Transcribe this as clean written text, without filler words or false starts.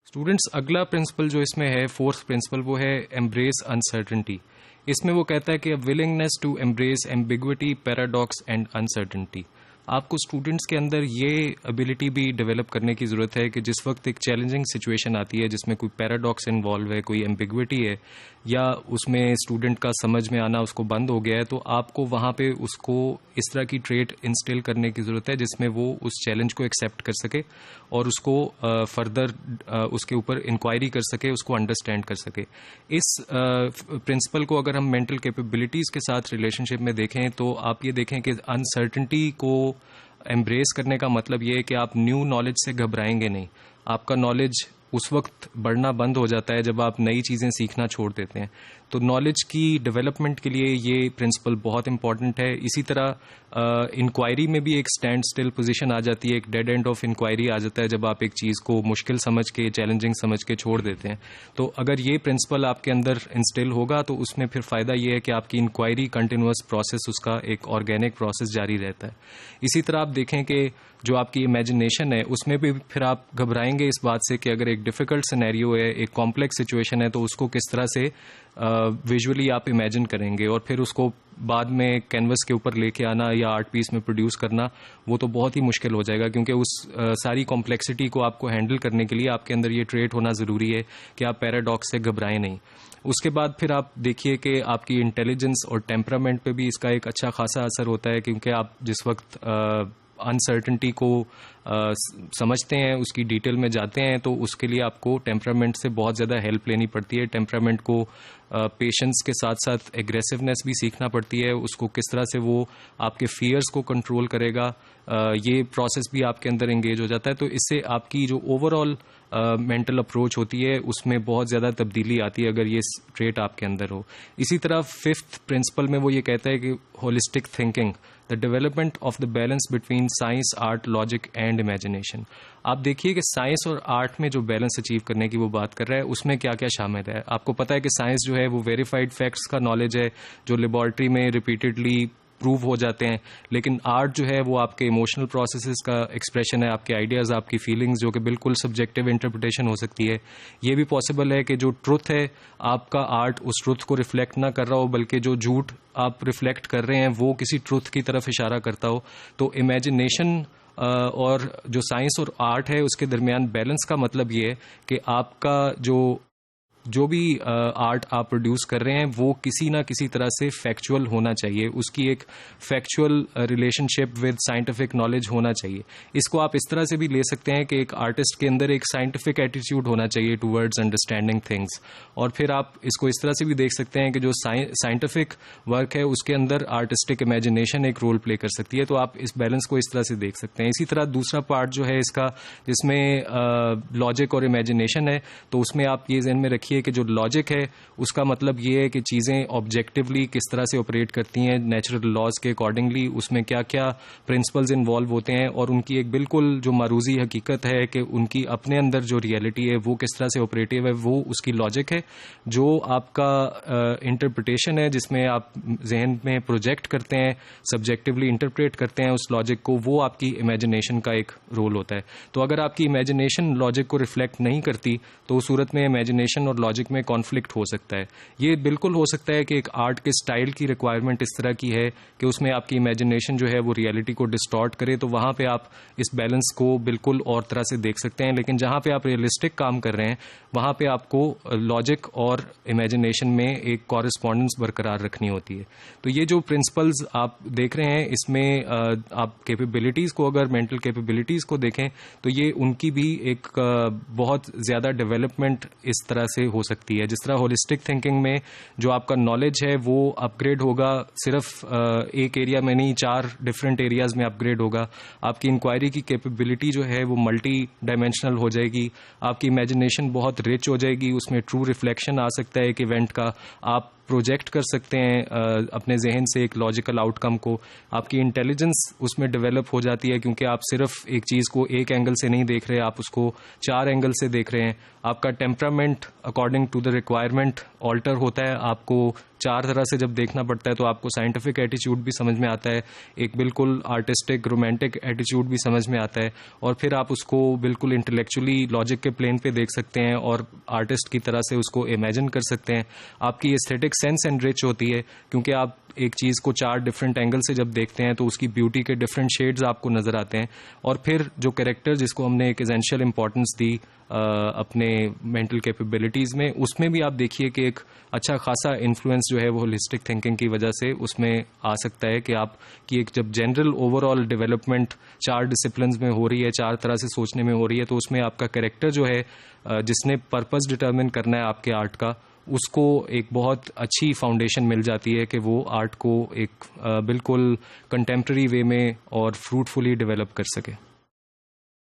Students, अगला principal जो इसमें है, फोर्थ प्रिंसिपल, वो है एम्ब्रेस अनसर्टेनिटी। इसमें वो कहता है कि a willingness to embrace ambiguity, paradox and uncertainty. आपको स्टूडेंट्स के अंदर ये एबिलिटी भी डेवलप करने की ज़रूरत है कि जिस वक्त एक चैलेंजिंग सिचुएशन आती है जिसमें कोई पैराडॉक्स इन्वॉल्व है, कोई एम्बिग्विटी है, या उसमें स्टूडेंट का समझ में आना उसको बंद हो गया है, तो आपको वहाँ पे उसको इस तरह की ट्रेट इंस्टिल करने की ज़रूरत है जिसमें वो उस चैलेंज को एक्सेप्ट कर सके और उसको फर्दर उसके ऊपर इंक्वायरी कर सके, उसको अंडरस्टैंड कर सके। इस प्रिंसिपल को अगर हम मेंटल कैपेबिलिटीज़ के साथ रिलेशनशिप में देखें तो आप ये देखें कि अनसर्टेनिटी को एम्ब्रेस करने का मतलब ये है कि आप न्यू नॉलेज से घबराएंगे नहीं। आपका नॉलेज उस वक्त बढ़ना बंद हो जाता है जब आप नई चीज़ें सीखना छोड़ देते हैं। तो नॉलेज की डेवलपमेंट के लिए ये प्रिंसिपल बहुत इंपॉर्टेंट है। इसी तरह इंक्वायरी में भी एक स्टैंड स्टिल पोजीशन आ जाती है, एक डेड एंड ऑफ इंक्वायरी आ जाता है जब आप एक चीज़ को मुश्किल समझ के, चैलेंजिंग समझ के छोड़ देते हैं। तो अगर ये प्रिंसिपल आपके अंदर इंस्टिल होगा तो उसमें फिर फ़ायदा ये है कि आपकी इंक्वायरी कंटिन्यूअस प्रोसेस, उसका एक ऑर्गेनिक प्रोसेस जारी रहता है। इसी तरह आप देखें कि जो आपकी इमेजिनेशन है उसमें भी फिर आप घबराएंगे इस बात से कि अगर एक डिफ़िकल्ट सिनेरियो है, एक कॉम्प्लेक्स सिचुएशन है, तो उसको किस तरह से विजुअली आप इमेजिन करेंगे और फिर उसको बाद में कैनवस के ऊपर लेके आना या आर्ट पीस में प्रोड्यूस करना, वो तो बहुत ही मुश्किल हो जाएगा, क्योंकि उस सारी कॉम्प्लेक्सिटी को आपको हैंडल करने के लिए आपके अंदर ये ट्रेट होना ज़रूरी है कि आप पैराडॉक्स से घबराएं नहीं। उसके बाद फिर आप देखिए कि आपकी इंटेलिजेंस और टेम्परामेंट पे भी इसका एक अच्छा खासा असर होता है, क्योंकि आप जिस वक्त अनसर्टेनिटी को समझते हैं, उसकी डिटेल में जाते हैं, तो उसके लिए आपको टेम्परामेंट से बहुत ज़्यादा हेल्प लेनी पड़ती है। टेम्परामेंट को पेशेंस के साथ साथ एग्रेसिवनेस भी सीखना पड़ती है, उसको किस तरह से वो आपके फियर्स को कंट्रोल करेगा, ये प्रोसेस भी आपके अंदर एंगेज हो जाता है। तो इससे आपकी जो ओवरऑल मेंटल अप्रोच होती है उसमें बहुत ज़्यादा तब्दीली आती है अगर ये ट्रेट आपके अंदर हो। इसी तरह फिफ्थ प्रिंसिपल में वो ये कहता है कि holistic thinking, the development of the balance between science, art, logic and imagination. आप देखिए कि साइंस और आर्ट में जो बैलेंस अचीव करने की वो बात कर रहा है उसमें क्या क्या शामिल है। आपको पता है कि साइंस जो है वो वेरीफाइड फैक्ट्स का नॉलेज है जो लेबॉर्ट्री में रिपीटेडली प्रूव हो जाते हैं, लेकिन आर्ट जो है वो आपके इमोशनल प्रोसेसेस का एक्सप्रेशन है, आपके आइडियाज़, आपकी फीलिंग्स, जो कि बिल्कुल सब्जेक्टिव इंटरप्रिटेशन हो सकती है। ये भी पॉसिबल है कि जो ट्रुथ है आपका आर्ट उस ट्रुथ को रिफ्लेक्ट ना कर रहा हो, बल्कि जो झूठ आप रिफ्लेक्ट कर रहे हैं वो किसी ट्रुथ की तरफ इशारा करता हो। तो इमेजिनेशन और जो साइंस और आर्ट है उसके दरमियान बैलेंस का मतलब ये है कि आपका जो भी आर्ट आप प्रोड्यूस कर रहे हैं वो किसी ना किसी तरह से फैक्चुअल होना चाहिए, उसकी एक factual relationship with scientific knowledge होना चाहिए। इसको आप इस तरह से भी ले सकते हैं कि एक आर्टिस्ट के अंदर एक साइंटिफिक एटीट्यूड होना चाहिए टूवर्ड्स अंडरस्टैंडिंग थिंग्स, और फिर आप इसको इस तरह से भी देख सकते हैं कि जो साइंटिफिक वर्क है उसके अंदर आर्टिस्टिक इमेजिनेशन एक रोल प्ले कर सकती है। तो आप इस बैलेंस को इस तरह से देख सकते हैं। इसी तरह दूसरा पार्ट जो है इसका, जिसमें लॉजिक और इमेजिनेशन है, तो उसमें आप ये ज़हन में रखिए कि जो लॉजिक है उसका मतलब ये है कि चीज़ें ऑब्जेक्टिवली किस तरह से ऑपरेट करती हैं नेचुरल लॉज के अकॉर्डिंगली, उसमें क्या क्या प्रिंसिपल्स इन्वॉल्व होते हैं और उनकी एक बिल्कुल जो मारूजी हकीकत है कि उनकी अपने अंदर जो रियलिटी है वो किस तरह से ऑपरेटिव है, वो उसकी लॉजिक है। जो आपका इंटरप्रिटेशन है जिसमें आप जहन में प्रोजेक्ट करते हैं, सब्जेक्टिवली इंटरप्रेट करते हैं उस लॉजिक को, वो आपकी इमेजिनेशन का एक रोल होता है। तो अगर आपकी इमेजिनेशन लॉजिक को रिफ्लेक्ट नहीं करती तो उस सूरत में इमेजिनेशन और लॉजिक में कॉन्फ्लिक्ट हो सकता है। ये बिल्कुल हो सकता है कि एक आर्ट के स्टाइल की रिक्वायरमेंट इस तरह की है कि उसमें आपकी इमेजिनेशन जो है वो रियलिटी को डिस्टॉर्ट करे, तो वहाँ पे आप इस बैलेंस को बिल्कुल और तरह से देख सकते हैं। लेकिन जहाँ पे आप रियलिस्टिक काम कर रहे हैं वहाँ पे आपको लॉजिक और इमेजिनेशन में एक कॉरेस्पॉन्डेंस बरकरार रखनी होती है। तो ये जो प्रिंसिपल्स आप देख रहे हैं इसमें आप कैपेबिलिटीज़ को, अगर मेंटल कैपेबिलिटीज़ को देखें तो ये उनकी भी एक बहुत ज़्यादा डेवलपमेंट इस तरह से हो सकती है। जिस तरह होलिस्टिक थिंकिंग में जो आपका नॉलेज है वो अपग्रेड होगा, सिर्फ एक एरिया में नहीं, 4 डिफरेंट एरियाज में अपग्रेड होगा। आपकी इंक्वायरी की कैपेबिलिटी जो है वो मल्टी डायमेंशनल हो जाएगी, आपकी इमेजिनेशन बहुत रिच हो जाएगी, उसमें ट्रू रिफ्लेक्शन आ सकता है एक इवेंट का, आप प्रोजेक्ट कर सकते हैं अपने जहन से एक लॉजिकल आउटकम को। आपकी इंटेलिजेंस उसमें डेवलप हो जाती है क्योंकि आप सिर्फ एक चीज़ को एक एंगल से नहीं देख रहे, आप उसको 4 एंगल से देख रहे हैं। आपका temperament according to the requirement alter होता है, आपको चार तरह से जब देखना पड़ता है तो आपको साइंटिफिक एटीट्यूड भी समझ में आता है, एक बिल्कुल आर्टिस्टिक रोमांटिक एटीट्यूड भी समझ में आता है, और फिर आप उसको बिल्कुल इंटेलेक्चुअली लॉजिक के प्लेन पे देख सकते हैं और आर्टिस्ट की तरह से उसको इमेजिन कर सकते हैं। आपकी एस्थेटिक सेंस एनरिच होती है क्योंकि आप एक चीज़ को चार डिफरेंट एंगल से जब देखते हैं तो उसकी ब्यूटी के डिफरेंट शेड्स आपको नज़र आते हैं। और फिर जो कैरेक्टर जिसको हमने एक एसेंशियल इंपॉर्टेंस दी अपने मेंटल कैपेबिलिटीज़ में, उसमें भी आप देखिए कि एक अच्छा खासा इन्फ्लुएंस जो है वो होलिस्टिक थिंकिंग की वजह से उसमें आ सकता है कि आप की एक जब जनरल ओवरऑल डेवलपमेंट चार डिसिप्लिन्स में हो रही है, चार तरह से सोचने में हो रही है, तो उसमें आपका कैरेक्टर जो है जिसने पर्पस डिटर्मिन करना है आपके आर्ट का, उसको एक बहुत अच्छी फाउंडेशन मिल जाती है कि वो आर्ट को एक बिल्कुल कंटेम्प्रेरी वे में और फ्रूटफुली डेवलप कर सके।